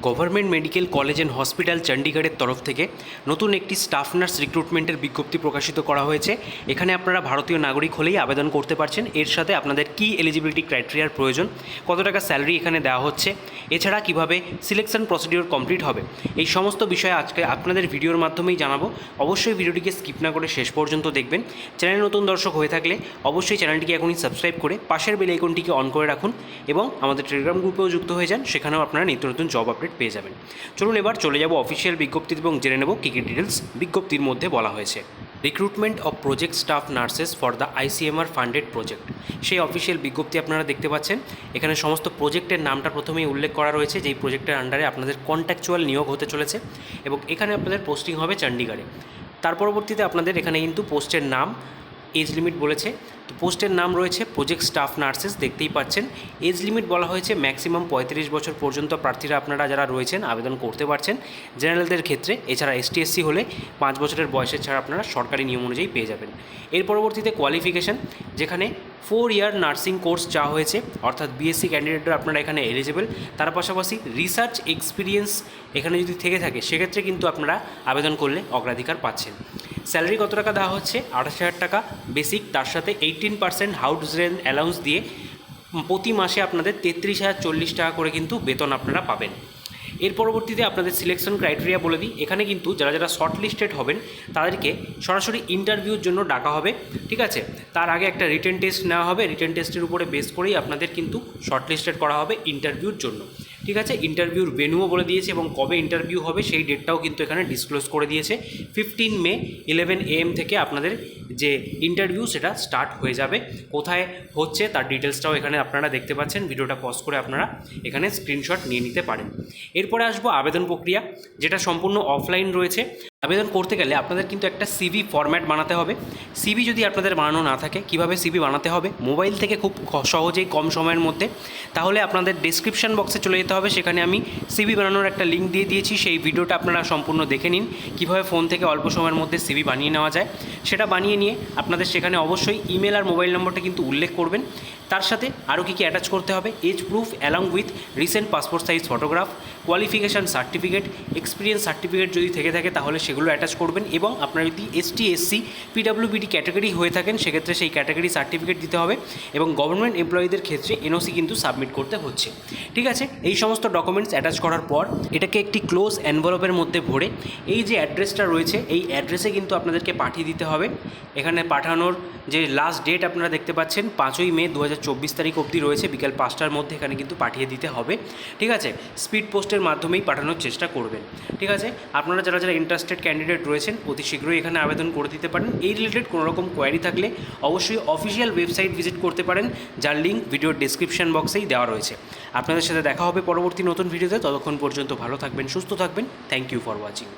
Government medical college and hospital চণ্ডীগড়ের তরফ থেকে নতুন একটি স্টাফ নার্স রিক্রুটমেন্টের বিজ্ঞপ্তি প্রকাশিত করা হয়েছে। এখানে আপনারা ভারতীয় নাগরিক হলেই আবেদন করতে পারছেন। এর সাথে আপনাদের কী এলিজিবিলিটি ক্রাইটেরিয়ার প্রয়োজন, কত টাকা স্যালারি এখানে দেওয়া হচ্ছে, এছাড়া কিভাবে সিলেকশন প্রসিডিওর কমপ্লিট হবে, এই সমস্ত বিষয়ে আজকে আপনাদের ভিডিওর মাধ্যমেই জানাবো। অবশ্যই ভিডিওটিকে স্কিপ না করে শেষ পর্যন্ত দেখবেন। চ্যানেল নতুন দর্শক হয়ে থাকলে অবশ্যই চ্যানেলটিকে এখনই সাবস্ক্রাইব করে পাশের বেল আইকনটিকে অন করে রাখুন এবং আমাদের টেলিগ্রাম গ্রুপেও যুক্ত হয়ে যান, সেখানেও আপনারা নিত্য নতুন জব আপডেট পেয়ে যাবেন। চলুন এবার চলে যাব অফিসিয়াল বিজ্ঞপ্তি এবং জেনে নেব কী কী ডিটেলস বিজ্ঞপ্তির মধ্যে বলা হয়েছে। Recruitment of project staff nurses for the ICMR funded project, সেই অফিসিয়াল বিজ্ঞপ্তি আপনারা দেখতে পাচ্ছেন। এখানে সমস্ত প্রজেক্টের নামটা প্রথমেই উল্লেখ করা রয়েছে, যেই প্রজেক্টের আন্ডারে আপনাদের কন্ট্রাকচুয়াল নিয়োগ হতে চলেছে এবং এখানে আপনাদের পোস্টিং হবে চণ্ডীগড়ে। তার পরবর্তীতে আপনাদের এখানে কিন্তু পোস্টের নাম, এজ লিমিট বলেছে। তো পোস্টের নাম রয়েছে প্রজেক্ট স্টাফ নার্সেস, দেখতেই পাচ্ছেন। এজ লিমিট বলা হয়েছে ম্যাক্সিমাম 35 বছর পর্যন্ত প্রার্থীরা আপনারা যারা রয়েছেন আবেদন করতে পারছেন জেনারেলদের ক্ষেত্রে। এছাড়া ST/SC হলে 5 বছরের বয়সের ছাড়া আপনারা সরকারি নিয়ম অনুযায়ী পেয়ে যাবেন। এর পরবর্তীতে কোয়ালিফিকেশান, যেখানে 4 ইয়ার নার্সিং কোর্স চাওয়া হয়েছে, অর্থাৎ BSc ক্যান্ডিডেটরা আপনারা এখানে এলিজিবল। তার পাশাপাশি রিসার্চ এক্সপিরিয়েন্স এখানে যদি থেকে থাকে সেক্ষেত্রে কিন্তু আপনারা আবেদন করলে অগ্রাধিকার পাচ্ছেন। স্যালারি কত টাকা দেওয়া হচ্ছে? 28,000 টাকা বেসিক, তার সাথে 18% হাউস রেন্ট অ্যালাউন্স দিয়ে প্রতি মাসে আপনাদের 33,040 টাকা করে কিন্তু বেতন আপনারা পাবেন। এর পরবর্তীতে আপনাদের সিলেকশন ক্রাইটেরিয়া বলে দিই। এখানে কিন্তু যারা যারা শর্ট লিস্টেড হবেন তাদেরকে সরাসরি ইন্টারভিউর জন্য ডাকা হবে, ঠিক আছে। তার আগে একটা রিটেন টেস্ট নেওয়া হবে, রিটেন টেস্টের উপরে বেস করেই আপনাদের কিন্তু শর্ট লিস্টেড করা হবে ইন্টারভিউর জন্য, ঠিক আছে। ইন্টারভিউর ভেন্যুও বলে দিয়েছে এবং কবে ইন্টারভিউ হবে সেই ডেটটাও কিন্তু এখানে ডিসক্লোজ করে দিয়েছে। 15 মে 11 AM থেকে আপনাদের যে ইন্টারভিউ সেটা স্টার্ট হয়ে যাবে। কোথায় হচ্ছে তার ডিটেলসটাও এখানে আপনারা দেখতে পাচ্ছেন। ভিডিওটা পজ করে আপনারা এখানে স্ক্রিনশট নিয়ে নিতে পারেন। এরপরে আসবো আবেদন প্রক্রিয়া, যেটা সম্পূর্ণ অফলাইন রয়েছে। আবেদন করতে গেলে আপনাদের কিন্তু একটা CV ফরম্যাট বানাতে হবে। CV যদি আপনাদের বানানো না থাকে, কিভাবে CV বানাতে হবে মোবাইল থেকে খুব সহজেই কম সময়ের মধ্যে, তাহলে আপনাদের ডেসক্রিপশন বক্সে চলে যেতে হবে। সেখানে আমি CV বানানোর একটা লিঙ্ক দিয়ে দিয়েছি, সেই ভিডিওটা আপনারা সম্পূর্ণ দেখে নিন কীভাবে ফোন থেকে অল্প সময়ের মধ্যে CV বানিয়ে নেওয়া যায়। সেটা বানিয়ে নিয়ে আপনাদের সেখানে অবশ্যই ইমেল আর মোবাইল নম্বরটা কিন্তু উল্লেখ করবেন। তার সাথে আরও কী অ্যাটাচ করতে হবে? Age proof along with recent passport size photograph, qualification certificate, experience certificate যদি থেকে থাকে তাহলে সেগুলো অ্যাটাচ করবেন। এবং আপনারা যদি ST/SC PWBD ক্যাটাগরি হয়ে থাকেন সেক্ষেত্রে সেই ক্যাটাগরি সার্টিফিকেট দিতে হবে এবং গভর্নমেন্ট এমপ্লয়িদের ক্ষেত্রে NOC কিন্তু সাবমিট করতে হচ্ছে, ঠিক আছে। এই সমস্ত ডকুমেন্টস অ্যাটাচ করার পর এটাকে একটি ক্লোজ এনভেলপের মধ্যে ভরে এই যে অ্যাড্রেসটা রয়েছে এই অ্যাড্রেসে কিন্তু আপনাদেরকে পাঠিয়ে দিতে হবে। এখানে পাঠানোর যে লাস্ট ডেট আপনারা দেখতে পাচ্ছেন 5ই মে 2024 তারিখ অবধি রয়েছে, বিকেল 5টার মধ্যে এখানে কিন্তু পাঠিয়ে দিতে হবে, ঠিক আছে। স্পিড পোস্টের মাধ্যমেই পাঠানোর চেষ্টা করবেন, ঠিক আছে। আপনারা যারা যারা ইন্টারেস্টেড ক্যান্ডিডেট রয়েছেন অতি শীঘ্রই এখানে আবেদন করে দিতে পারেন। এই রিলেটেড কোনো রকম কোয়ারি থাকলে অবশ্যই অফিসিয়াল ওয়েবসাইট ভিজিট করতে পারেন, যার লিঙ্ক ভিডিওর ডেসক্রিপশন বক্সেই দেওয়া রয়েছে। আপনাদের সাথে দেখা হবে পরবর্তী নতুন ভিডিওতে। ততক্ষণ পর্যন্ত ভালো থাকবেন, সুস্থ থাকবেন। Thank you for watching.